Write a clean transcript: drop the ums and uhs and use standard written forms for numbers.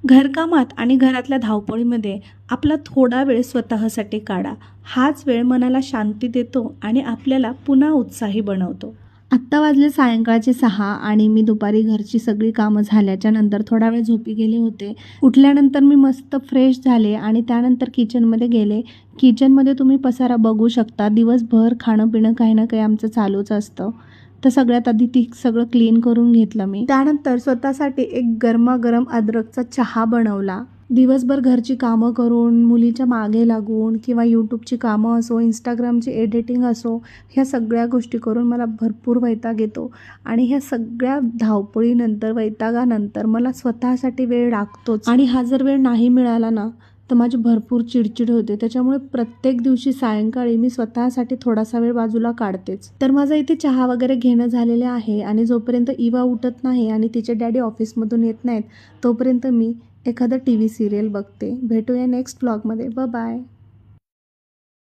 घरकामात आणि घरातल्या धावपळीमध्ये आपला थोडा वेळ स्वतःसाठी काढा. हाच वेळ मनाला शांती देतो आणि आपल्याला पुन्हा उत्साही बनवतो. आत्ता वाजले सायंकाळचे 6 आणि मी दुपारी घरची सगळी कामं झाल्याच्या नंतर थोडा वेळ झोपी गेले होते. उठल्यानंतर मी मस्त फ्रेश झाले आणि त्यानंतर किचनमध्ये गेले. किचनमध्ये तुम्ही पसारा बघू शकता. दिवसभर खाणं पिणं काही ना काही आमचं चालूच असतं. तर सगळ्यात आधी ती सगळं क्लीन करून घेतलं मी. त्यानंतर स्वतःसाठी एक गरमागरम अद्रकचा चहा बनवला. दिवसभर घरची कामं करून, मुलीच्या मागे लागून किंवा यूट्यूबची कामं असो, इंस्टाग्रामची एडिटिंग असो, ह्या सगळ्या गोष्टी करून मला भरपूर वैताग येतो आणि ह्या सगळ्या धावपळीनंतर, वैतागानंतर मला स्वतःसाठी वेळ लागतोच आणि हा जर वेळ नाही मिळाला ना तर माझी भरपूर चिडचिड होते. त्याच्यामुळे प्रत्येक दिवशी सायंकाळी मी स्वतःसाठी थोडासा वेळ बाजूला काढतेच. तर माझं इथे चहा वगैरे घेणं झालेलं आहे आणि जोपर्यंत इवा उठत नाही आणि तिचे डॅडी ऑफिसमधून येत नाहीत तोपर्यंत मी एखादं TV सिरियल बघते. भेटूया नेक्स्ट व्लॉगमध्ये. बाय.